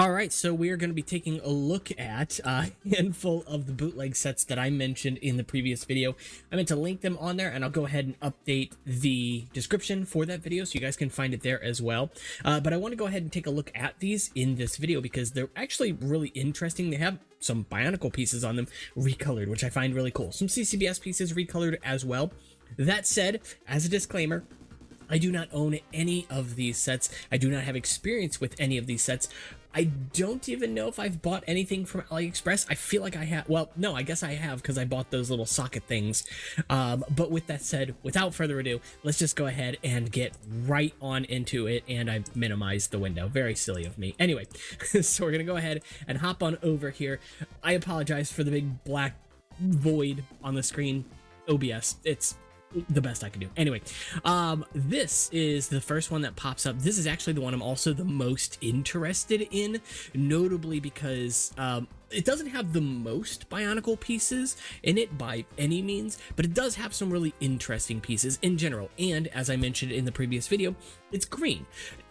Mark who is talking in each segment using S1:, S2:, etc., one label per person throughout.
S1: All right, so we are going to be taking a look at a handful of the bootleg sets that I mentioned in the previous video. I meant to link them on there, and I'll go ahead and update the description for that video so you guys can find it there as well. But I want to go ahead and take a look at these in this video because they're actually really interesting. They have some Bionicle pieces on them recolored, which I find really cool. Some CCBS pieces recolored as well. That said, as a disclaimer, I do not own any of these sets. I do not have experience with any of these sets. I don't even know if I've bought anything from AliExpress. I feel like I have. Well, no, I guess I have because I bought those little socket things. But with that said, without further ado, let's just go ahead and get right on into it. And I minimized the window. Very silly of me. Anyway, so we're going to go ahead and hop on over here. I apologize for the big black void on the screen. OBS. It's the best I can do. Anyway, this is the first one that pops up. This is actually the one I'm also the most interested in, notably because it doesn't have the most Bionicle pieces in it by any means, but it does have some really interesting pieces in general. And as I mentioned in the previous video, it's green.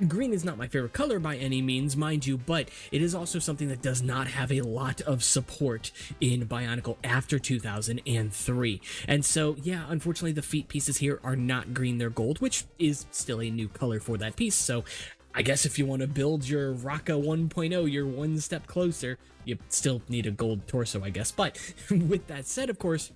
S1: Green is not my favorite color by any means, mind you, but it is also something that does not have a lot of support in Bionicle after 2003. And so, yeah, unfortunately, the feet pieces here are not green, they're gold, which is still a new color for that piece. So I guess if you want to build your Rocka 1.0, you're one step closer. You still need a gold torso, I guess. But with that said, of course,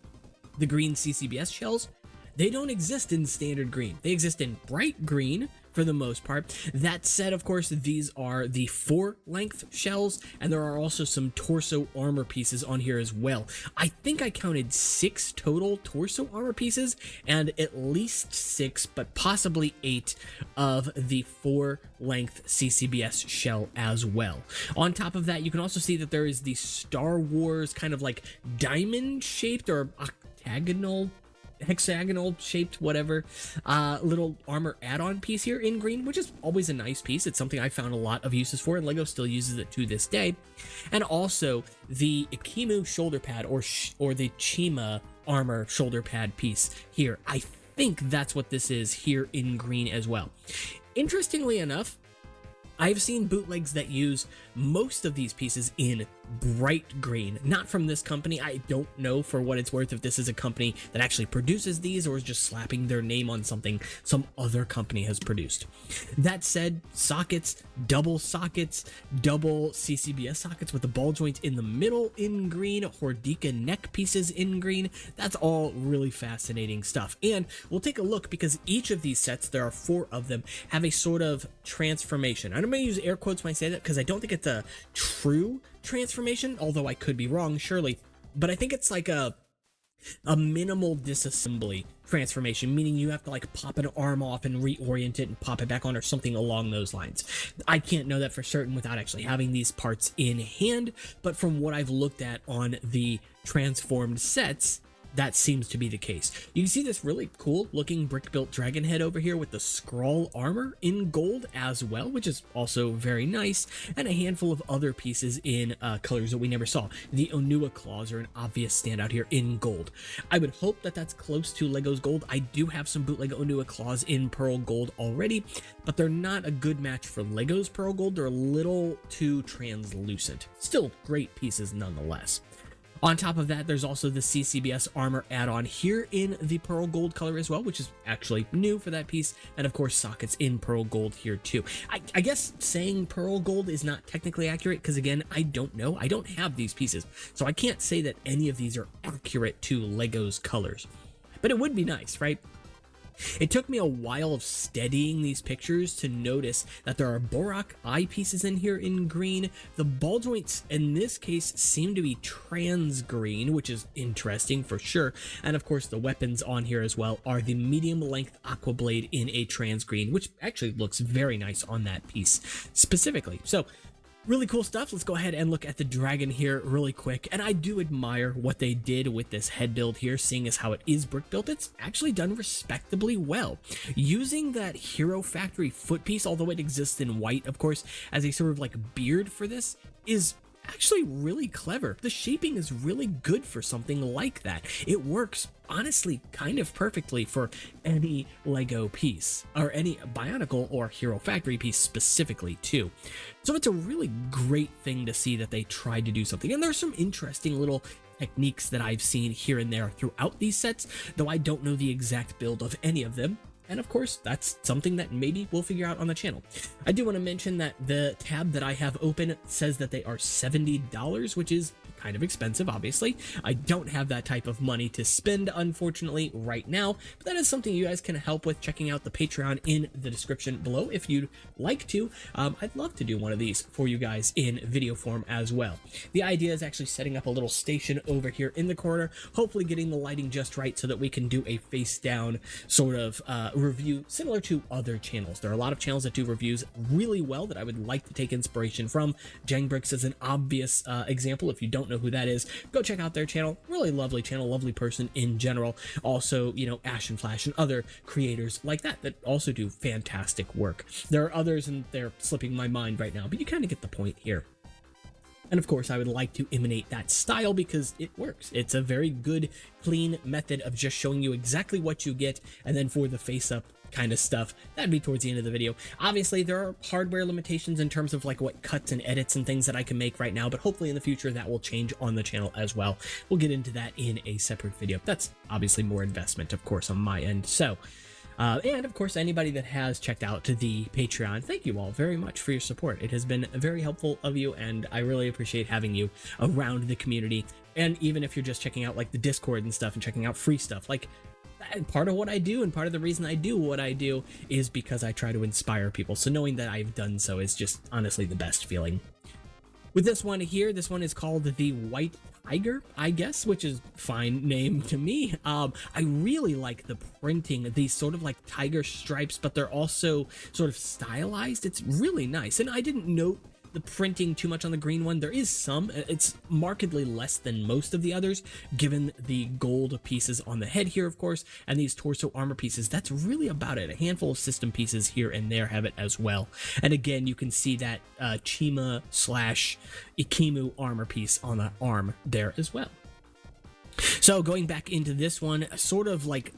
S1: the green CCBS shells, they don't exist in standard green. They exist in bright green for the most part. That said, of course, these are the 4-length shells, and there are also some torso armor pieces on here as well. I think I counted 6 total torso armor pieces, and at least 6, but possibly 8 of the 4-length CCBS shell as well. On top of that, you can also see that there is the Star Wars kind of like diamond-shaped or hexagonal shaped whatever little armor add-on piece here in green, which is always a nice piece. It's something I found a lot of uses for, and Lego still uses it to this day. And also the Ikimu shoulder pad or the Chima armor shoulder pad piece here. I think that's what this is here in green as well. Interestingly enough, I've seen bootlegs that use most of these pieces in bright green, not from this company. I don't know for what it's worth if this is a company that actually produces these or is just slapping their name on something some other company has produced. That said, sockets, double CCBS sockets with the ball joint in the middle in green, Hordika neck pieces in green. That's all really fascinating stuff. And we'll take a look because each of these sets, there are 4 of them, have a sort of transformation. I'm going to use air quotes when I say that because I don't think it's a true transformation, although I could be wrong, surely, but I think it's like a minimal disassembly transformation, meaning you have to like pop an arm off and reorient it and pop it back on or something along those lines. I can't know that for certain without actually having these parts in hand, but from what I've looked at on the transformed sets, that seems to be the case. You can see this really cool looking brick-built dragon head over here with the scroll armor in gold as well, which is also very nice, and a handful of other pieces in colors that we never saw. The Onua claws are an obvious standout here in gold. I would hope that that's close to Lego's gold. I do have some bootleg Onua claws in pearl gold already, but they're not a good match for Lego's pearl gold. They're a little too translucent. Still great pieces nonetheless. On top of that, there's also the CCBS armor add-on here in the pearl gold color as well, which is actually new for that piece. And of course, sockets in pearl gold here too. I guess saying pearl gold is not technically accurate because again, I don't know. I don't have these pieces, so I can't say that any of these are accurate to Lego's colors. But it would be nice, right? It took me a while of studying these pictures to notice that there are Borak eye pieces in here in green. The ball joints in this case seem to be trans green, which is interesting for sure. And of course the weapons on here as well are the medium length aqua blade in a trans green, which actually looks very nice on that piece specifically. So really cool stuff. Let's go ahead and look at the dragon here really quick. And I do admire what they did with this head build here, seeing as how it is brick built. It's actually done respectably well. Using that Hero Factory foot piece, although it exists in white, of course, as a sort of like beard for this, is actually really clever. The shaping is really good for something like that. It works honestly kind of perfectly for any Lego piece, or any Bionicle or Hero Factory piece specifically too. So it's a really great thing to see that they tried to do something. And there's some interesting little techniques that I've seen here and there throughout these sets, though I don't know the exact build of any of them. And of course, that's something that maybe we'll figure out on the channel. I do want to mention that the tab that I have open says that they are $70, which is kind of expensive, obviously. I don't have that type of money to spend, unfortunately, right now, but that is something you guys can help with, checking out the Patreon in the description below if you'd like to. I'd love to do one of these for you guys in video form as well. The idea is actually setting up a little station over here in the corner, hopefully getting the lighting just right so that we can do a face down sort of review similar to other channels. There are a lot of channels that do reviews really well that I would like to take inspiration from. Jangbricks is an obvious example. If you don't know who that is, go check out their channel. Really lovely channel, lovely person in general. Also, you know, Ash and Flash and other creators like that that also do fantastic work. There are others and they're slipping my mind right now, but you kind of get the point here. And of course, I would like to imitate that style because it works. It's a very good, clean method of just showing you exactly what you get, and then for the face-up kind of stuff, that'd be towards the end of the video. Obviously, there are hardware limitations in terms of like what cuts and edits and things that I can make right now, but hopefully in the future that will change on the channel as well. We'll get into that in a separate video. That's obviously more investment, of course, on my end. So, and of course, anybody that has checked out the Patreon, thank you all very much for your support. It has been very helpful of you, and I really appreciate having you around the community. And even if you're just checking out like the Discord and stuff and checking out free stuff, like part of what I do and part of the reason I do what I do is because I try to inspire people. So knowing that I've done so is just honestly the best feeling. With this one here, this one is called the White Tiger, I guess, which is a fine name to me. I really like the printing, these sort of like tiger stripes, but they're also sort of stylized. It's really nice. And I didn't note the printing too much on the green one. There is some. It's markedly less than most of the others, given the gold pieces on the head here, of course, and these torso armor pieces. That's really about it. A handful of system pieces here and there have it as well. And again, you can see that Chima / Ikimu armor piece on the arm there as well. So going back into this one, sort of like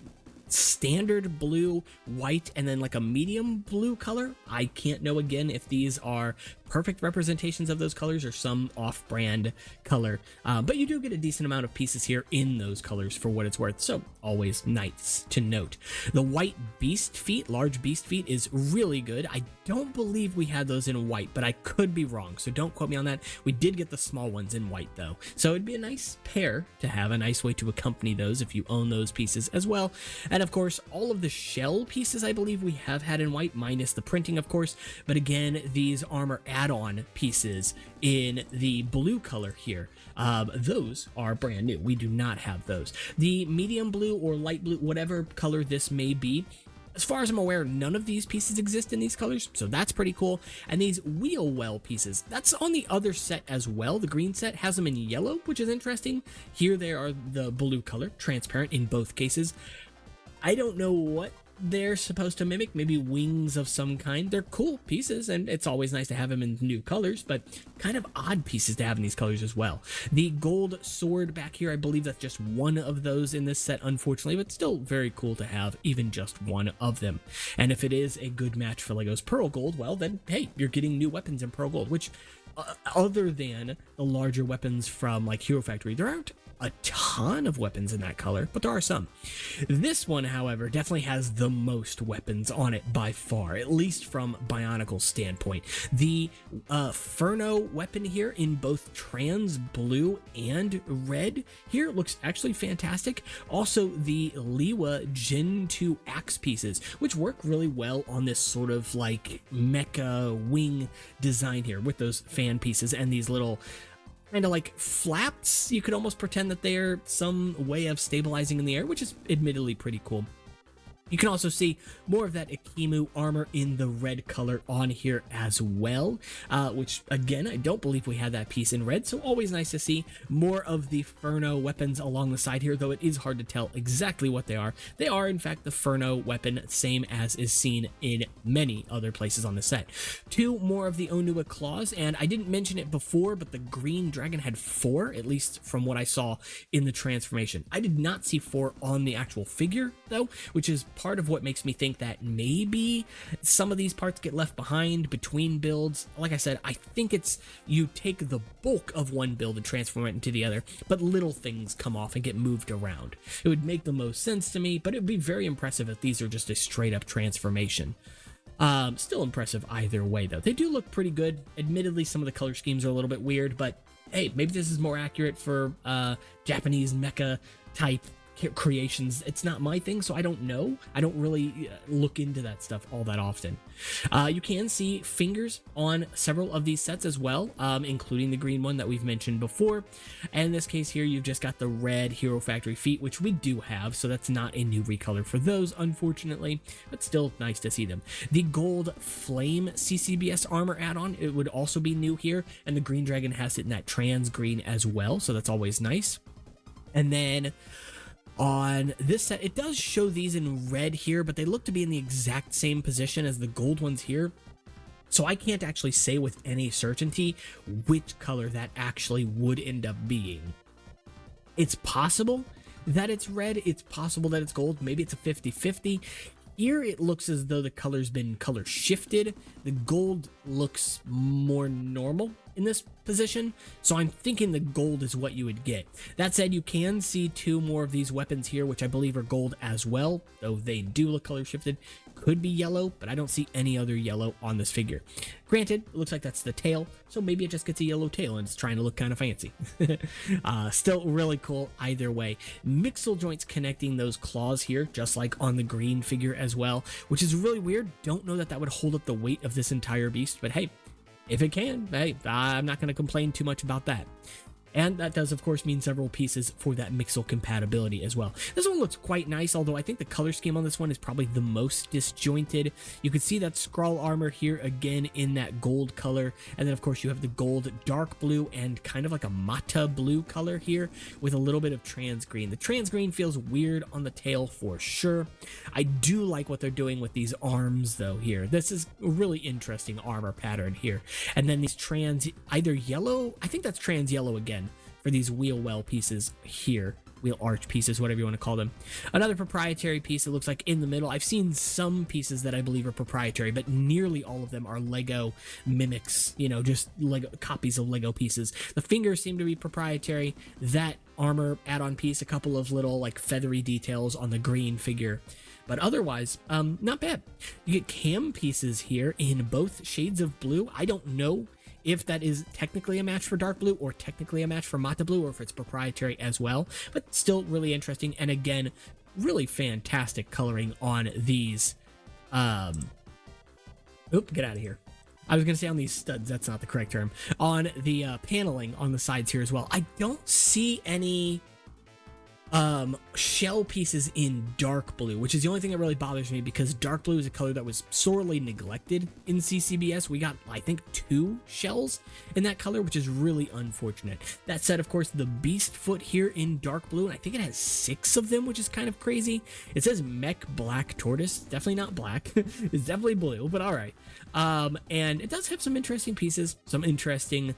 S1: standard blue, white, and then like a medium blue color. I can't know again if these are perfect representations of those colors or some off-brand color, but you do get a decent amount of pieces here in those colors for what it's worth, so always nice to note. The white beast feet, large beast feet, is really good. I don't believe we had those in white, but I could be wrong, so don't quote me on that. We did get the small ones in white though, so it'd be a nice pair to have, a nice way to accompany those if you own those pieces as well. And of course, all of the shell pieces I believe we have had in white, minus the printing of course, but again, these armor add-on pieces in the blue color here, those are brand new. We do not have those. The medium blue or light blue, whatever color this may be, as far as I'm aware, none of these pieces exist in these colors, so that's pretty cool. And these wheel well pieces, that's on the other set as well. The green set has them in yellow, which is interesting. Here they are the blue color, transparent in both cases. I don't know what they're supposed to mimic, maybe wings of some kind. They're cool pieces, and it's always nice to have them in new colors, but kind of odd pieces to have in these colors as well. The gold sword back here, I believe that's just one of those in this set, unfortunately, but still very cool to have even just one of them. And if it is a good match for Lego's Pearl Gold, well then, hey, you're getting new weapons in Pearl Gold, which other than the larger weapons from like Hero Factory, there aren't a ton of weapons in that color, but there are some. This one, however, definitely has the most weapons on it by far, at least from Bionicle's standpoint. The Furno weapon here in both trans blue and red here looks actually fantastic. Also, the Liwa Gen 2 axe pieces, which work really well on this sort of like mecha wing design here with those fan pieces and these little kind of like flaps. You could almost pretend that they're some way of stabilizing in the air, which is admittedly pretty cool. You can also see more of that Ikimu armor in the red color on here as well, which again, I don't believe we had that piece in red, so always nice to see more of the Furno weapons along the side here, though it is hard to tell exactly what they are. They are, in fact, the Furno weapon, same as is seen in many other places on the set. 2 more of the Onua claws, and I didn't mention it before, but the green dragon had 4, at least from what I saw in the transformation. I did not see 4 on the actual figure, though, which is part of what makes me think that maybe some of these parts get left behind between builds. Like I said, I think it's you take the bulk of one build and transform it into the other, but little things come off and get moved around. It would make the most sense to me, but it would be very impressive if these are just a straight up transformation. Still impressive either way, though. They do look pretty good. Admittedly, some of the color schemes are a little bit weird, but hey, maybe this is more accurate for Japanese mecha type creations. It's not my thing, so I don't know. I don't really look into that stuff all that often. You can see fingers on several of these sets as well, including the green one that we've mentioned before. And in this case here, you've just got the red Hero Factory feet, which we do have, so that's not a new recolor for those, unfortunately, but still nice to see them. The gold flame CCBS armor add-on, it would also be new here, and the green dragon has it in that trans green as well, so that's always nice. And then on this set, it does show these in red here, but they look to be in the exact same position as the gold ones here. So I can't actually say with any certainty which color that actually would end up being. It's possible that it's red, it's possible that it's gold, maybe it's a 50-50. Here it looks as though the color's been color shifted. The gold looks more normal in this position, so I'm thinking the gold is what you would get. That said, you can see 2 more of these weapons here, which I believe are gold as well, though they do look color shifted. Could be yellow, but I don't see any other yellow on this figure. Granted, it looks like that's the tail, so maybe it just gets a yellow tail and it's trying to look kind of fancy. Still really cool either way. Mixel joints connecting those claws here, just like on the green figure as well, which is really weird. Don't know that that would hold up the weight of this entire beast, but hey, if it can, hey, I'm not going to complain too much about that. And that does, of course, mean several pieces for that Mixel compatibility as well. This one looks quite nice, although I think the color scheme on this one is probably the most disjointed. You can see that scroll armor here again in that gold color. And then, of course, you have the gold dark blue and kind of like a mata blue color here with a little bit of trans green. The trans green feels weird on the tail for sure. I do like what they're doing with these arms, though, here. This is a really interesting armor pattern here. And then these trans, either yellow, I think that's trans yellow again, for these wheel well pieces here, wheel arch pieces, whatever you want to call them. Another proprietary piece, it looks like in the middle. I've seen some pieces that I believe are proprietary, but nearly all of them are Lego mimics, you know, just Lego copies of Lego pieces. The fingers seem to be proprietary. That armor add-on piece, a couple of little like feathery details on the green figure. But otherwise, not bad. You get cam pieces here in both shades of blue. I don't know if that is technically a match for dark blue or technically a match for mata blue, or if it's proprietary as well, but still really interesting. And again, really fantastic coloring on these. Oop, get out of here. I was going to say on these studs, that's not the correct term. On the paneling on the sides here as well. I don't see any shell pieces in dark blue, which is the only thing that really bothers me, because dark blue is a color that was sorely neglected in CCBS. We got, I think, 2 shells in that color, which is really unfortunate. That said, of course, the beast foot here in dark blue, and I think it has 6 of them, which is kind of crazy. It says mech black tortoise, definitely not black. It's definitely blue, but all right. And it does have some interesting pieces, some interesting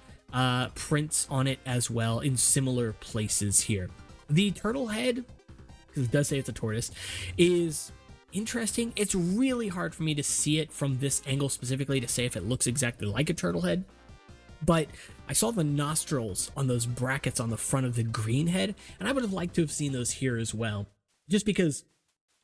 S1: prints on it as well in similar places here. The turtle head, because it does say it's a tortoise, is interesting. It's really hard for me to see it from this angle specifically to say if it looks exactly like a turtle head. But I saw the nostrils on those brackets on the front of the green head, and I would have liked to have seen those here as well. Just because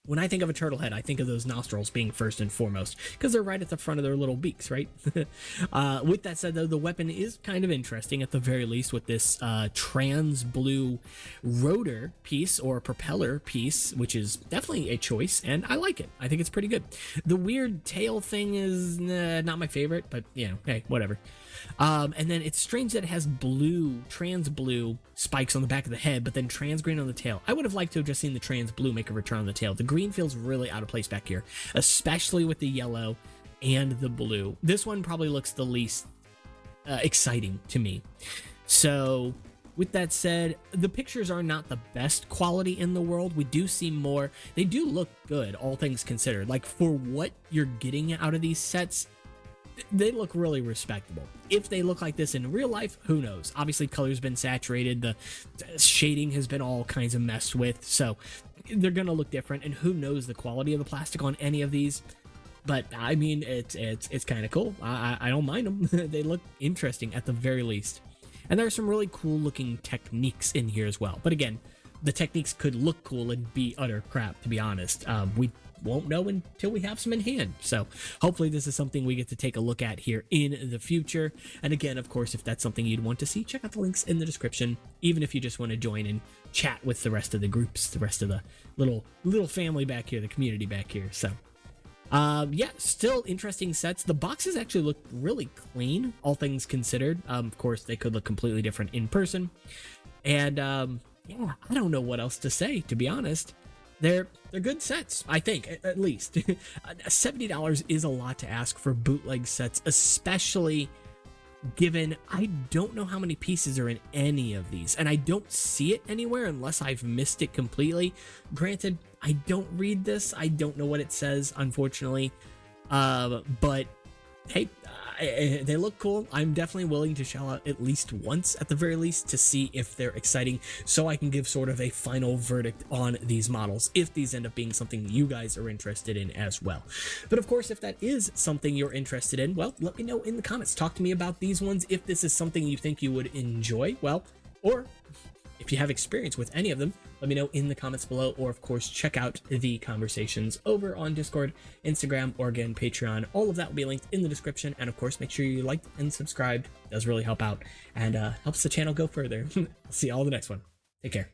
S1: when I think of a turtle head, I think of those nostrils being first and foremost, because they're right at the front of their little beaks, right? With that said, though, the weapon is kind of interesting at the very least, with this trans blue rotor piece or propeller piece, which is definitely a choice, and I like it. I think it's pretty good. The weird tail thing is not my favorite, but, you know, hey, whatever. And then it's strange that it has blue, trans blue spikes on the back of the head, but then trans green on the tail. I would have liked to have just seen the trans blue make a return on the tail. The green feels really out of place back here, especially with the yellow and the blue. This one probably looks the least exciting to me. So with that said, the pictures are not the best quality in the world. We do see more. They do look good, all things considered. Like, for what you're getting out of these sets, they look really respectable. If they look like this in real life, who knows? Obviously, color's been saturated. The shading has been all kinds of messed with. So they're going to look different. And who knows the quality of the plastic on any of these. But I mean, it's kind of cool. I don't mind them. They look interesting at the very least. And there are some really cool looking techniques in here as well. But again, the techniques could look cool and be utter crap, to be honest. We won't know until we have some in hand. So hopefully this is something we get to take a look at here in the future. And again, of course, if that's something you'd want to see, check out the links in the description, even if you just want to join and chat with the rest of the groups, the rest of the little family back here, the community back here. So yeah, still interesting sets. The boxes actually look really clean, all things considered. Of course, they could look completely different in person. And yeah, I don't know what else to say, to be honest. They're good sets, I think, at least. $70 is a lot to ask for bootleg sets, especially given I don't know how many pieces are in any of these, and I don't see it anywhere unless I've missed it completely. Granted, I don't read this. I don't know what it says, unfortunately. But hey, they look cool. I'm definitely willing to shell out at least once, at the very least, to see if they're exciting, so I can give sort of a final verdict on these models, if these end up being something you guys are interested in as well. But of course, if that is something you're interested in, well, let me know in the comments. Talk to me about these ones. If this is something you think you would enjoy, well, or if you have experience with any of them, let me know in the comments below, or of course check out the conversations over on Discord, Instagram, or again Patreon. All of that will be linked in the description, and of course make sure you liked and subscribed. It does really help out and helps the channel go further. I'll see you all in the next one. Take care.